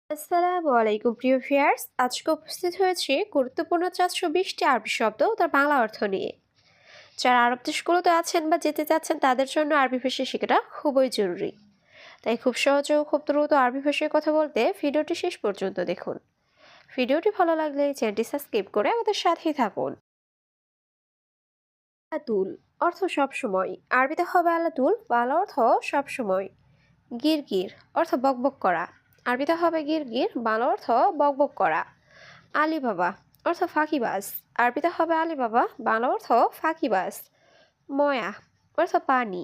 আসসালামু আলাইকুম প্রিয় ভিউয়ার্স, আজকে উপস্থিত হয়েছে গুরুত্বপূর্ণ 420টি আরবি শব্দ ও তার বাংলা অর্থ নিয়ে। যারা আরব দেশগুলোতে আছেন বা যেতে চাচ্ছেন তাদের জন্য আরবি ভাষা শেখাটা খুবই জরুরি। তাই খুব সহজে ও খুব দ্রুত আরবি ভাষায় কথা বলতে ভিডিওটি শেষ পর্যন্ত দেখুন। ভিডিওটি ভালো লাগলে চ্যানেলটি সাবস্ক্রাইব করে আমাদের সাথেই থাকুন। আলাতুল অর্থ সবসময়, আরবিতে হবে আলাতুল, বাংলা অর্থ সবসময়। গিরগির অর্থ বকবক করা, আরবিতে হবে গিরগির, বাংলা অর্থ বকবক করা। আলিবাবা অর্থ ফাঁকিবাজ, আরবিতে হবে আলিবাবা, বাংলা অর্থ ফাঁকিবাজ। ময়া অর্থ পানি,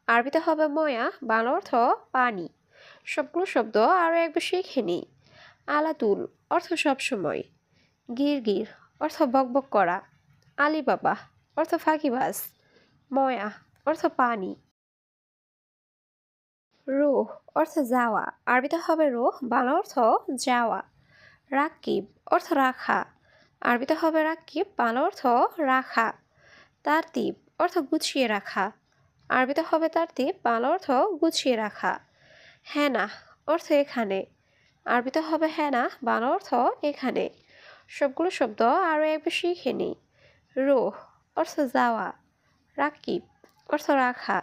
আরবিতে হবে ময়া, বাংলা অর্থ পানি। সবগুলো শব্দ আরও একবার শিখে নিই। আলাতুল অর্থ সবসময়, গিরগির অর্থ বকবক করা, আলিবাবা অর্থ ফাঁকিবাজ, ময়া অর্থ পানি। রুহ অর্থ যাওয়া, আরবিতে হবে রুহ, বাংলা অর্থ যাওয়া। রাকিব অর্থ রাখা, আরবিতে হবে রাকিব, বাংলা অর্থ রাখা। তারতিব অর্থ গুছিয়ে রাখা, আরবিতে হবে তারতিব, বাংলা অর্থ গুছিয়ে রাখা। হেনা অর্থ এখানে, আরবিতে হবে হেনা, বাংলা অর্থ এখানে। সবগুলো শব্দ আরও একবার শিখে নিই। রুহ অর্থ যাওয়া, রাকিব অর্থ রাখা,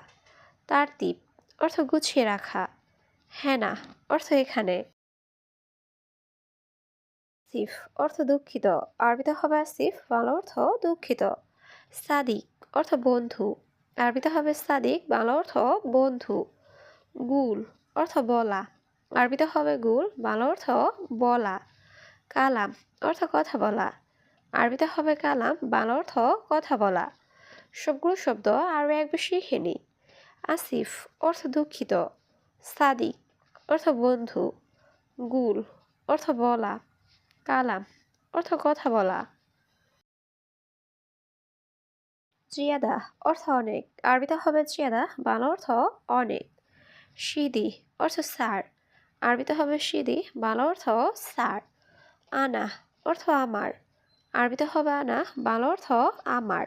তারতিব অর্থ গুছিয়ে রাখা, হেনা অর্থ এখানে। আসিফ অর্থ দুঃখিত, আরবিতে হবে আসিফ, বাংলা অর্থ দুঃখিত। সাদিক অর্থ বন্ধু, আরবিতে হবে সাদিক, বাংলা অর্থ বন্ধু। গুল অর্থ বলা, আরবিতে হবে গুল, বাংলা অর্থ বলা। কালাম অর্থ কথা বলা, আরবিতে হবে কালাম, বাংলা অর্থ কথা বলা। সবগুলো শব্দ আরও একবার শিখে নিই। আসিফ অর্থ দুঃখিত, সাদিক অর্থ বন্ধু, গুল অর্থ বলা, কালাম অর্থ কথা বলা। জিয়াদা অর্থ অনেক, আরবিতে হবে জিয়াদা, বাংলা অর্থ অনেক। সিদি অর্থ স্যার, আরবিতে হবে সিদি, বাংলা অর্থ স্যার। আনা অর্থ আমার, আরবিতে হবে আনা, বাংলা অর্থ আমার।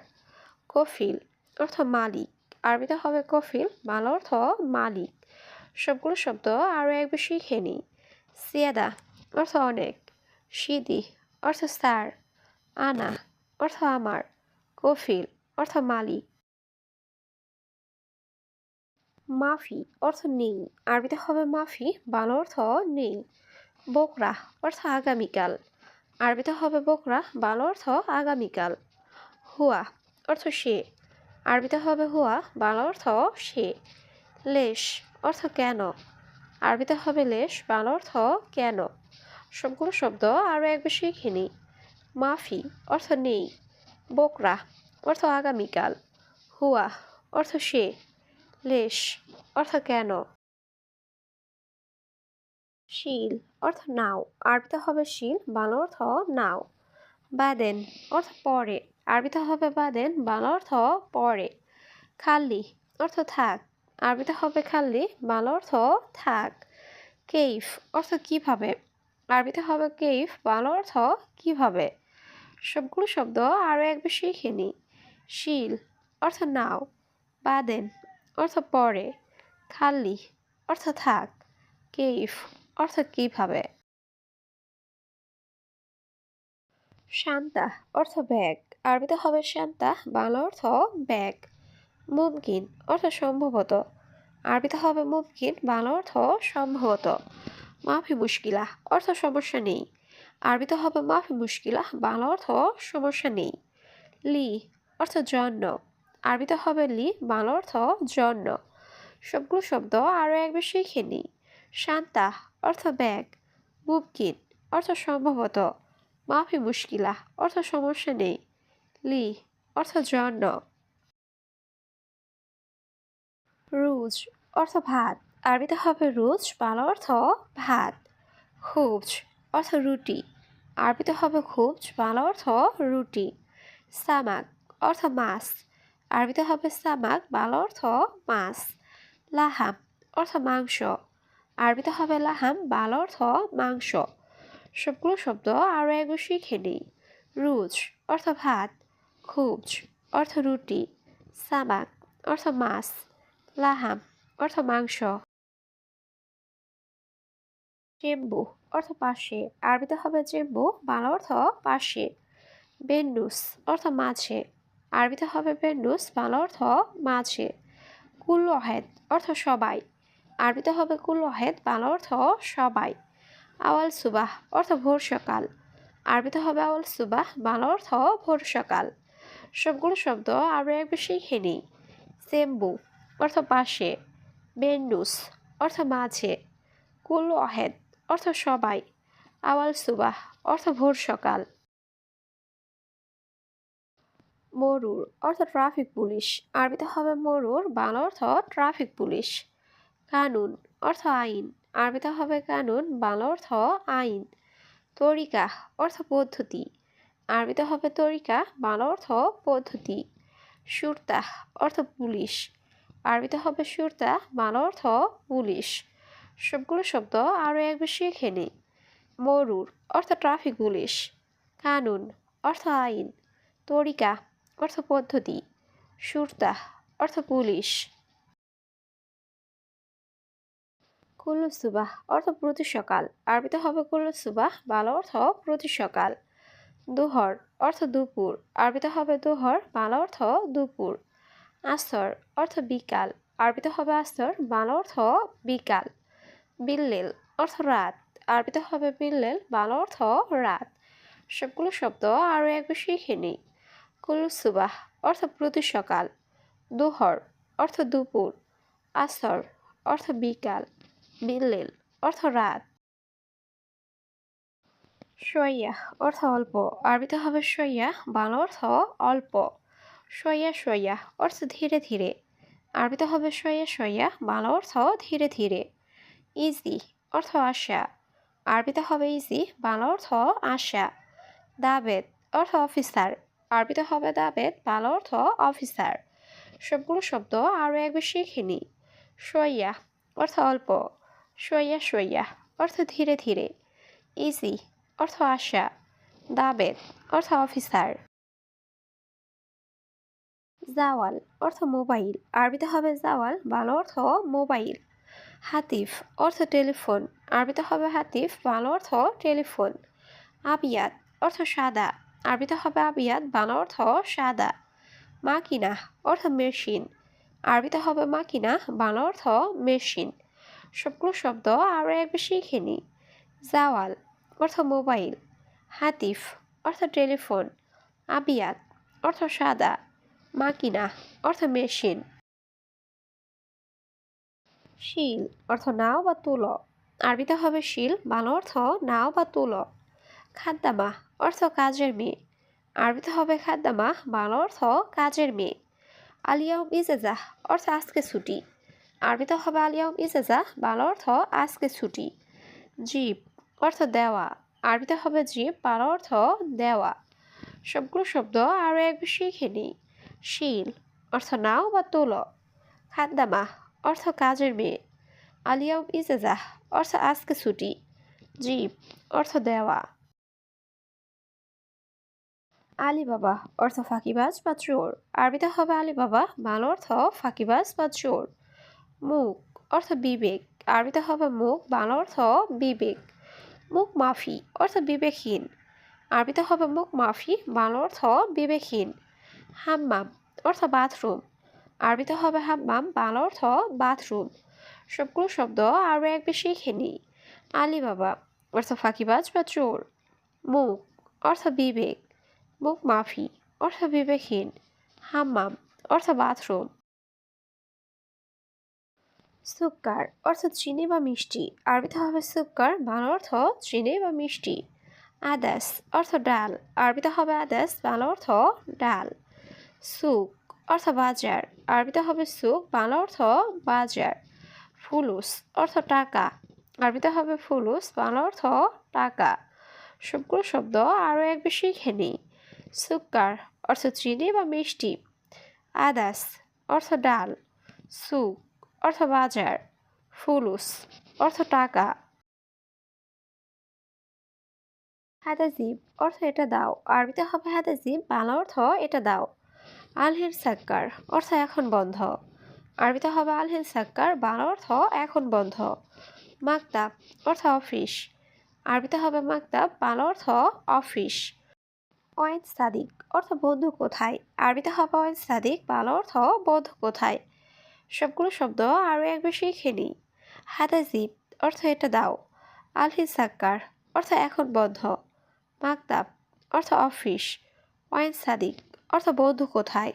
কফিল অর্থ মালিক, আরবিতে হবে কফিল, বাংলা অর্থ মালিক। সবগুলো শব্দ আরও একবার শিখে নিই। সিয়াদা অর্থ অনেক, সিদি অর্থ স্যার, আনা অর্থ আমার, কফিল অর্থ মালিক। মাফি অর্থ নেই, আরবিতে হবে মাফি, বাংলা অর্থ নেই। বকরা অর্থ আগামীকাল, আরবিতে হবে বকরা, বাংলা অর্থ আগামীকাল। হুয়া অর্থ সে, আরবিতে হবে হুয়া, বাংলা অর্থ সে। লেশ অর্থ কেন, আরবিতে হবে লেশ, বাংলা অর্থ কেন। সবগুলো শব্দ আরও একবার শিখে নিই। মাফি অর্থ নেই, বকরা অর্থ আগামীকাল, হুয়া অর্থ সে, লেশ অর্থ কেন। শিল অর্থ নাও, আরবিতে হবে শিল, বাংলা অর্থ নাও। বাদেন অর্থ পরে, আরবিতে হবে বাদেন, বাংলা অর্থ পরে। খাল্লি অর্থ থাক, আরবিতে হবে খাল্লি, বাংলা অর্থ থাক। কেইফ অর্থ কিভাবে, আরবিতে হবে কেইফ, বাংলা অর্থ কিভাবে। সবগুলো শব্দ আরও একবার শিখে নিই। শিল অর্থ নাও, বাদেন অর্থ পরে, খাল্লি অর্থ থাক, কেইফ অর্থ কিভাবে। শান্তা অর্থ ব্যাগ, আরবিতে হবে শান্তা, বাংলা অর্থ ব্যাগ। মুমকিন অর্থ সম্ভবত, আরবিতে হবে মুমকিন, বাংলা অর্থ সম্ভবত। মাফি মুশকিলা অর্থ সমস্যা নেই, আরবিতে হবে মাফি মুশকিলা, বাংলা অর্থ সমস্যা নেই। লি অর্থ জন্য, আরবিতে হবে লি, বাংলা অর্থ জন্য। সবগুলো শব্দ আরও একবার শিখে নিই। শান্তা অর্থ ব্যাগ, মুমকিন অর্থ সম্ভবত, মাফি মুশকিলা অর্থ সমস্যা নেই, লি অর্থ জন্য। রুজ অর্থ ভাত, আরবিতে হবে রুজ, বাংলা অর্থ ভাত। খুবজ অর্থ রুটি, আরবিতে হবে খুবজ, বাংলা অর্থ রুটি। সামাক অর্থ মাছ, আরবিতে হবে সামাক, বাংলা অর্থ মাছ। লাহাম অর্থ মাংস, আরবিতে হবে লাহাম, বাংলা অর্থ মাংস। সবগুলো শব্দ আরও একবার শিখে নিই। রুজ অর্থ ভাত, খুবজ অর্থ রুটি, সামাক অর্থ মাছ, লাহাম অর্থ মাংস। চেম্বু অর্থ পাশে, আরবিতে হবে জেম্বু, বাংলা অর্থ পাশে। বেন্নুস অর্থ মাঝে, আরবিতে হবে বেন্নুস, বাংলা অর্থ মাঝে। কুল ওয়াহেদ অর্থ সবাই, আরবিতে হবে কুল ওয়াহেদ, বাংলা অর্থ সবাই। আওয়াল সুবাহ অর্থ ভোর সকাল, আরবিতে হবে আওয়াল সুবাহ, বাংলা অর্থ ভোর সকাল। সবগুলো শব্দ আরও একবার শিখে নিই। সেম্বু অর্থ পাশে, বেন্নুস অর্থ মাঝে, কুল ওয়াহেদ অর্থ সবাই, আওয়াল সুবাহ অর্থ ভোর সকাল। মরুর অর্থ ট্রাফিক পুলিশ, আরবিতে হবে মরুর, বাংলা অর্থ ট্রাফিক পুলিশ। কানুন অর্থ আইন, আরবিতে হবে কানুন, বাংলা অর্থ আইন। তরিকা অর্থ পদ্ধতি, আরবিতে হবে তরিকা, বাংলা অর্থ পদ্ধতি। সুরতা অর্থ পুলিশ, আরবিতে হবে সুরতা, বাংলা অর্থ পুলিশ। সবগুলো শব্দ আরও একবার শিখে নিই। মরুর অর্থ ট্রাফিক পুলিশ, কানুন অর্থ আইন, তরিকা অর্থ পদ্ধতি, সুরতা অর্থ পুলিশ। কুল্লু সুবাহ অর্থ প্রতি সকাল, আরবিতে হবে কুল্লু সুবাহ, বাংলা অর্থ প্রতি সকাল। দুহর অর্থ দুপুর, আরবিতে হবে দুহর, বাংলা অর্থ দুপুর। আসর অর্থ বিকাল, আরবিতে হবে আসর, বাংলা অর্থ বিকাল। বিল্লেল অর্থ রাত, আরবিতে হবে বিল্লেল, বাংলা অর্থ রাত। সবগুলো শব্দ আরও একবার শিখে নিই। কুল্লু সুবাহ অর্থ প্রতি সকাল, দুহর অর্থ দুপুর, আসর অর্থ বিকাল, বিল্লেল অর্থ রাত। শইয়া অর্থ অল্প, আরবিতে হবে শইয়া, বাংলা অর্থ অল্প। শইয়া শইয়া অর্থ ধীরে ধীরে, আরবিতে হবে শইয়া শইয়া, বাংলা অর্থ ধীরে ধীরে। ইজি অর্থ আশা, আরবিতে হবে ইজি, বাংলা অর্থ আশা। দাবেদ অর্থ অফিসার, আরবিতে হবে দাবেদ, বাংলা অর্থ অফিসার। সবগুলো শব্দ আরও একবার শিখে নিই। শইয়া অর্থ অল্প, শইয়া শইয়া অর্থ ধীরে ধীরে, ইজি অর্থ আশা, দাবেদ অর্থ অফিসার। জাওয়াল অর্থ মোবাইল, আরবিতে হবে জাওয়াল, বাংলা অর্থ মোবাইল। হাতিফ অর্থ টেলিফোন, আরবিতে হবে হাতিফ, বাংলা অর্থ টেলিফোন। আবিয়াত অর্থ সাদা, আরবিতে হবে আবিয়াত, বাংলা অর্থ সাদা। মাকিনা অর্থ মেশিন, আরবিতে হবে মাকিনা, বাংলা অর্থ মেশিন। সবগুলো শব্দ আরও একবার শিখে নিই। জাওয়াল অর্থ মোবাইল, হাতিফ অর্থ টেলিফোন, আবিয়াত অর্থ সাদা, মাকিনা অর্থ মেশিন। শিল অর্থ নাও বা তুলো, আরবিতে হবে শিল, বাংলা অর্থ নাও বা তুলো। খাদ্দামা অর্থ কাজের মেয়ে, আরবিতে হবে খাদ্দামা, বাংলা অর্থ কাজের মেয়ে। আলিয়াউম ইজাজাহ অর্থ আজকে ছুটি, আরবিতে হবে আলিয়াউম ইজাজাহ, বাংলা অর্থ আজকে ছুটি। জিপ অর্থ দেওয়া, আরবিতে হবে জিপ, বাংলা অর্থ দেওয়া। সবগুলো শব্দ আরও একবার শিখে নিই। শিল অর্থ নাও বা তুলো, খাদ্দামা অর্থ কাজের মেয়ে, আলিয়াউম ইজাজাহ অর্থ আজকে ছুটি, জিপ অর্থ দেওয়া। আলিবাবা অর্থ ফাঁকিবাজ বা চোর, আরবিতে হবে আলিবাবা, বাংলা অর্থ ফাঁকিবাজ বা চোর। মুখ অর্থ বিবেক, আরবিতে হবে মুখ, বাংলা অর্থ বিবেক। মুখ মাফি অর্থ বিবেকহীন, আরবিতে হবে মুখ মাফি, বাংলা অর্থ বিবেকহীন। হাম্মাম অর্থ বাথরুম, আরবিতে হবে হাম্মাম, বাংলা অর্থ বাথরুম। সবগুলো শব্দ আরও একবার শিখে নিই। আলিবাবা অর্থ ফাঁকিবাজ বা চোর, মুখ অর্থ বিবেক, মুখ মাফি অর্থ বিবেকহীন, হাম্মাম অর্থ বাথরুম। সুক্কার অর্থ চিনি বা মিষ্টি, আরবিতে হবে সুক্কার, বাংলা অর্থ চিনি বা মিষ্টি। আদাস অর্থ ডাল, আরবিতে হবে আদাস, বাংলা অর্থ ডাল। সুক অর্থ বাজার, আরবিতে হবে সুক, বাংলা অর্থ বাজার। ফুলুস অর্থ টাকা, আরবিতে হবে ফুলুস, বাংলা অর্থ টাকা। সবগুলো শব্দ আরও একবার শিখে নিই। সুক্কার অর্থ চিনি বা মিষ্টি, আদাস অর্থ ডাল, সুক অর্থ বাজার, ফুলুস অর্থ টাকা। হাদাজিব অর্থ এটা দাও, আরবিতে হবে হাদাজিব, বাংলা অর্থ এটা দাও। আলহির সাক্কার অর্থ এখন বন্ধ, আরবিতে হবে আলহির সাক্কার, বাংলা অর্থ এখন বন্ধ। মাকতাব অর্থ অফিস, আরবিতে হবে মাকতাব, বাংলা অর্থ অফিস। ওয়াইন সাদিক অর্থ বন্ধু কোথায়? আরবিতে হবে ওয়াইন সাদিক, বাংলা অর্থ বন্ধু কোথায়? সবগুলো শব্দ আরও একবার শিখে নিই। হাদাজিব অর্থ এটা দাও। আলহিসাক্কার অর্থ এখন বন্ধ। মাকতাব অর্থ অফিস। ওয়াইন সাদিক অর্থ বন্ধু কোথায়?